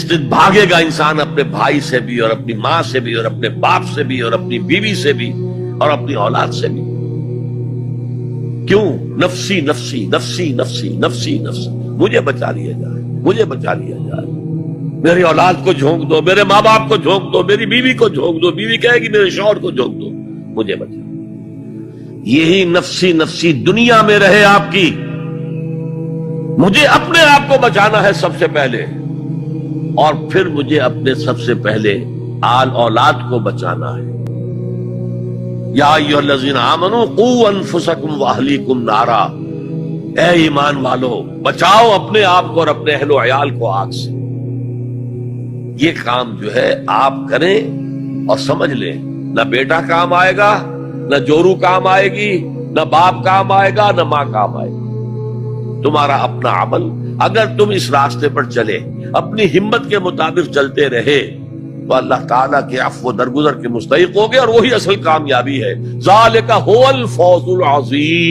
اس دن بھاگے گا انسان اپنے بھائی سے بھی اور اپنی ماں سے بھی اور اپنے باپ سے بھی اور اپنی بیوی سے بھی اور اپنی اولاد سے بھی. کیوں؟ نفسی نفسی نفسی نفسی نفسی نفسی، مجھے بچا لیا جائے، مجھے بچا لیا جائے. میری اولاد کو جھونک دو، میرے ماں باپ کو جھونک دو، میری بیوی کو جھونک دو، بیوی کہے گی میرے شوہر کو جھونک دو، مجھے بچا. یہی نفسی نفسی دنیا میں رہے آپ کی. مجھے اپنے آپ کو بچانا ہے سب سے پہلے، اور پھر مجھے اپنے سب سے پہلے آل اولاد کو بچانا ہے. یا ایھا الذین آمنوا قوا انفسکم واہلیکم نارا، اے ایمان والو بچاؤ اپنے آپ کو اور اپنے اہل و عیال کو آگ سے. یہ کام جو ہے آپ کریں اور سمجھ لیں، نہ بیٹا کام آئے گا، نہ جورو کام آئے گی، نہ باپ کام آئے گا، نہ ماں کام آئے گی. تمہارا اپنا عمل، اگر تم اس راستے پر چلے، اپنی ہمت کے مطابق چلتے رہے، تو اللہ تعالیٰ کے عفو و درگزر کے مستحق ہوگے، اور وہی اصل کامیابی ہے. ذالک هو الفوز العظیم.